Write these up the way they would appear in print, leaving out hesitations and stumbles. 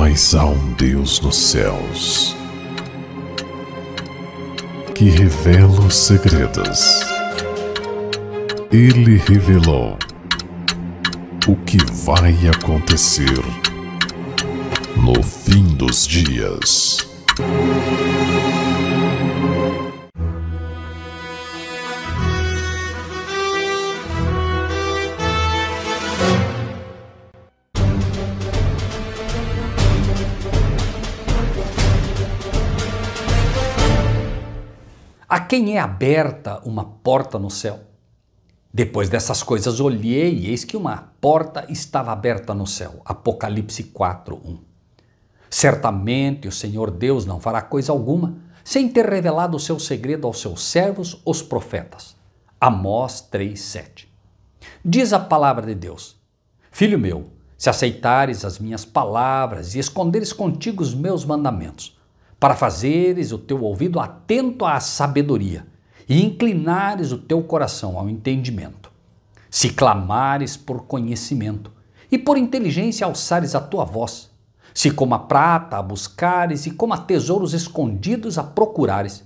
Mas há um Deus nos céus que revela os segredos. Ele revelou o que vai acontecer no fim dos dias. A quem é aberta uma porta no céu? Depois dessas coisas olhei e eis que uma porta estava aberta no céu. Apocalipse 4:1. Certamente o Senhor Deus não fará coisa alguma sem ter revelado o seu segredo aos seus servos, os profetas. Amós 3:7. Diz a palavra de Deus: Filho meu, se aceitares as minhas palavras e esconderes contigo os meus mandamentos, para fazeres o teu ouvido atento à sabedoria e inclinares o teu coração ao entendimento, se clamares por conhecimento e por inteligência alçares a tua voz, se como a prata a buscares e como a tesouros escondidos a procurares,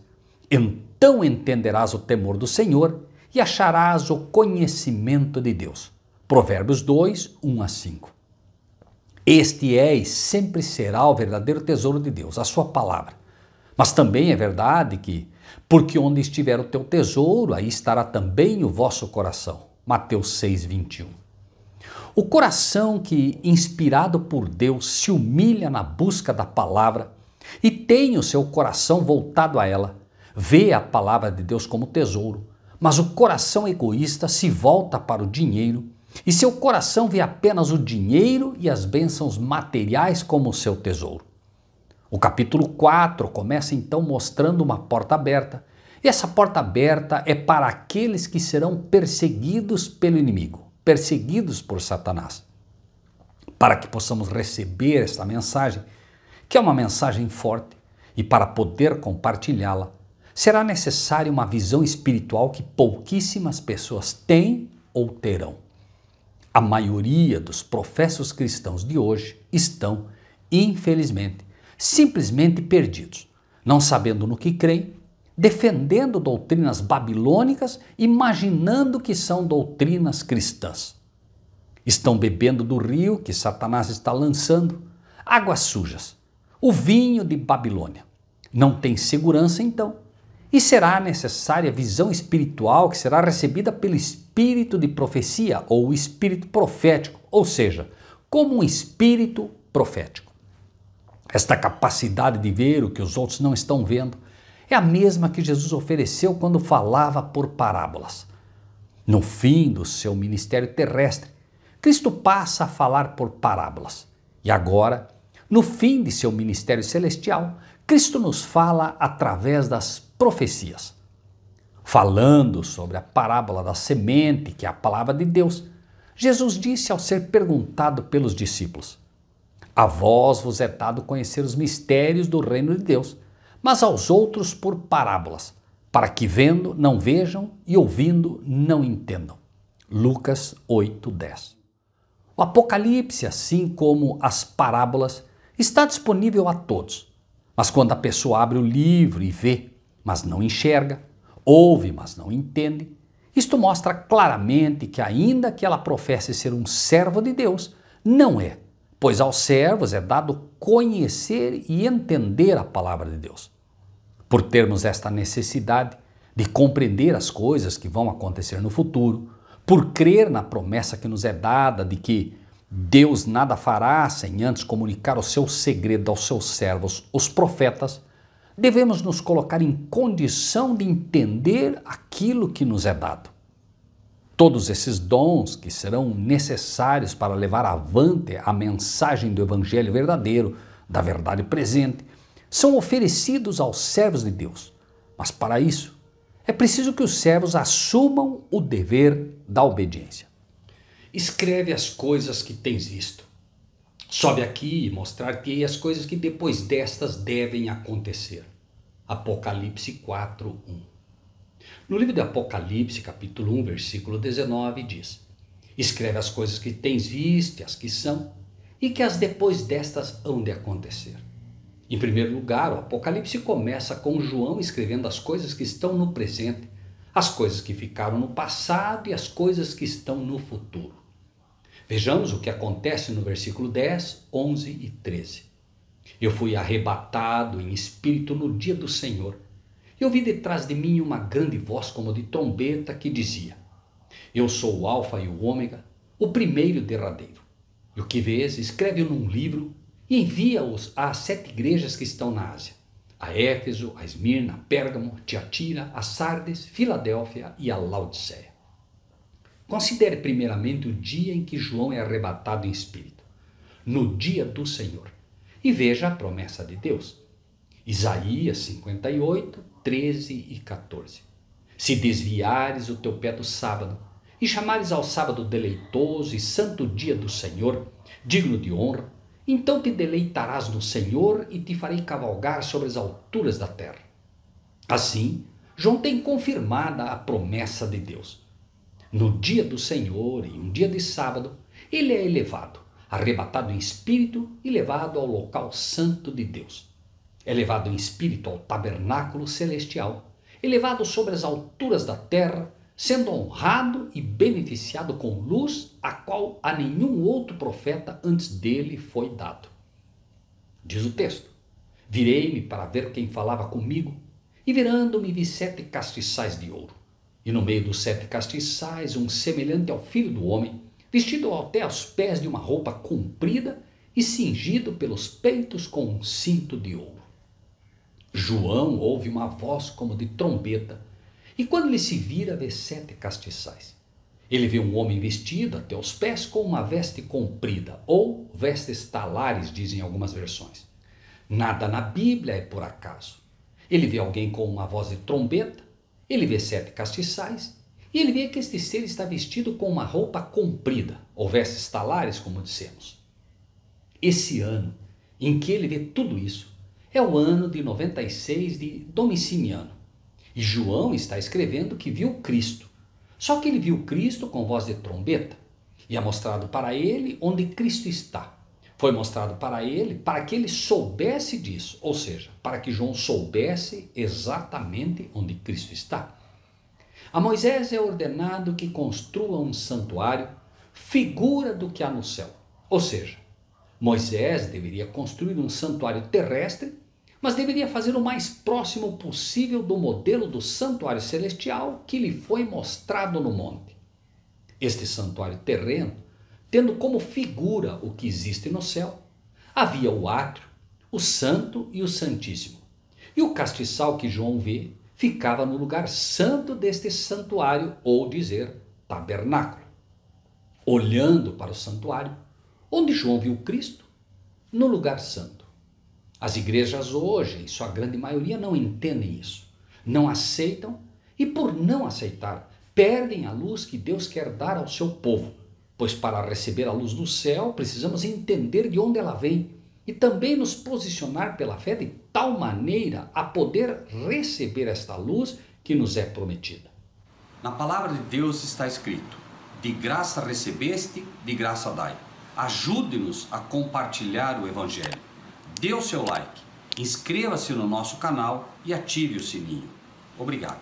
então entenderás o temor do Senhor e acharás o conhecimento de Deus. Provérbios 2:1-5. Este é e sempre será o verdadeiro tesouro de Deus, a sua palavra. Mas também é verdade que, porque onde estiver o teu tesouro, aí estará também o vosso coração. Mateus 6:21. O coração que, inspirado por Deus, se humilha na busca da palavra e tem o seu coração voltado a ela, vê a palavra de Deus como tesouro, mas o coração egoísta se volta para o dinheiro e seu coração vê apenas o dinheiro e as bênçãos materiais como seu tesouro. O capítulo 4 começa então mostrando uma porta aberta, e essa porta aberta é para aqueles que serão perseguidos pelo inimigo, perseguidos por Satanás. Para que possamos receber esta mensagem, que é uma mensagem forte, e para poder compartilhá-la, será necessária uma visão espiritual que pouquíssimas pessoas têm ou terão. A maioria dos professos cristãos de hoje estão, infelizmente, simplesmente perdidos, não sabendo no que creem, defendendo doutrinas babilônicas, imaginando que são doutrinas cristãs. Estão bebendo do rio que Satanás está lançando, águas sujas, o vinho de Babilônia. Não tem segurança então, e será necessária visão espiritual que será recebida pelo espírito de profecia ou o espírito profético, ou seja, como um espírito profético. Esta capacidade de ver o que os outros não estão vendo é a mesma que Jesus ofereceu quando falava por parábolas. No fim do seu ministério terrestre, Cristo passa a falar por parábolas. E agora, no fim de seu ministério celestial, Cristo nos fala através das profecias. Falando sobre a parábola da semente, que é a palavra de Deus, Jesus disse ao ser perguntado pelos discípulos: A vós vos é dado conhecer os mistérios do reino de Deus, mas aos outros por parábolas, para que vendo não vejam e ouvindo não entendam. Lucas 8:10. O Apocalipse, assim como as parábolas, está disponível a todos. Mas quando a pessoa abre o livro e vê, mas não enxerga, ouve, mas não entende, isto mostra claramente que ainda que ela professe ser um servo de Deus, não é, pois aos servos é dado conhecer e entender a palavra de Deus. Por termos esta necessidade de compreender as coisas que vão acontecer no futuro, por crer na promessa que nos é dada de que Deus nada fará sem antes comunicar o seu segredo aos seus servos, os profetas, devemos nos colocar em condição de entender aquilo que nos é dado. Todos esses dons que serão necessários para levar avante a mensagem do Evangelho verdadeiro, da verdade presente, são oferecidos aos servos de Deus. Mas para isso, é preciso que os servos assumam o dever da obediência. Escreve as coisas que tens visto. Sobe aqui e mostrar-te-ei as coisas que depois destas devem acontecer. Apocalipse 4:1. No livro de Apocalipse, capítulo 1, versículo 19, diz: Escreve as coisas que tens visto e as que são, e que as depois destas hão de acontecer. Em primeiro lugar, o Apocalipse começa com João escrevendo as coisas que estão no presente, as coisas que ficaram no passado e as coisas que estão no futuro. Vejamos o que acontece no versículo 10, 11 e 13. Eu fui arrebatado em espírito no dia do Senhor, e ouvi detrás de mim uma grande voz como de trombeta que dizia: Eu sou o Alfa e o Ômega, o primeiro e o derradeiro. E o que vês, escreve-o num livro e envia-os às 7 igrejas que estão na Ásia: a Éfeso, a Esmirna, a Pérgamo, a Tiatira, a Sardes, Filadélfia e a Laodiceia. Considere primeiramente o dia em que João é arrebatado em espírito, no dia do Senhor, e veja a promessa de Deus. Isaías 58, 13 e 14. Se desviares o teu pé do sábado, e chamares ao sábado deleitoso e santo dia do Senhor, digno de honra, então te deleitarás no Senhor e te farei cavalgar sobre as alturas da terra. Assim, João tem confirmada a promessa de Deus. No dia do Senhor e um dia de sábado, ele é elevado, arrebatado em espírito e levado ao local santo de Deus. É levado em espírito ao tabernáculo celestial, elevado sobre as alturas da terra, sendo honrado e beneficiado com luz, a qual a nenhum outro profeta antes dele foi dado. Diz o texto: Virei-me para ver quem falava comigo, e virando-me vi 7 castiçais de ouro, e no meio dos 7 castiçais um semelhante ao Filho do Homem, vestido até aos pés de uma roupa comprida e cingido pelos peitos com um cinto de ouro. João ouve uma voz como de trombeta, e quando ele se vira, vê 7 castiçais. Ele vê um homem vestido até os pés com uma veste comprida, ou vestes talares, dizem algumas versões. Nada na Bíblia é por acaso. Ele vê alguém com uma voz de trombeta, ele vê 7 castiçais, e ele vê que este ser está vestido com uma roupa comprida, ou vestes talares, como dissemos. Esse ano em que ele vê tudo isso é o ano de 96 de Domiciano. E João está escrevendo que viu Cristo. Só que ele viu Cristo com voz de trombeta. E é mostrado para ele onde Cristo está. Foi mostrado para ele para que ele soubesse disso. Ou seja, para que João soubesse exatamente onde Cristo está. A Moisés é ordenado que construa um santuário, figura do que há no céu. Ou seja, Moisés deveria construir um santuário terrestre, mas deveria fazer o mais próximo possível do modelo do santuário celestial que lhe foi mostrado no monte. Este santuário terreno, tendo como figura o que existe no céu, havia o átrio, o santo e o santíssimo. E o castiçal que João vê ficava no lugar santo deste santuário, ou dizer, tabernáculo. Olhando para o santuário, onde João viu Cristo, no lugar santo. As igrejas hoje, em sua grande maioria, não entendem isso, não aceitam e, por não aceitar, perdem a luz que Deus quer dar ao seu povo, pois para receber a luz do céu precisamos entender de onde ela vem e também nos posicionar pela fé de tal maneira a poder receber esta luz que nos é prometida. Na palavra de Deus está escrito: de graça recebeste, de graça dai. Ajude-nos a compartilhar o Evangelho. Dê o seu like, inscreva-se no nosso canal e ative o sininho. Obrigado.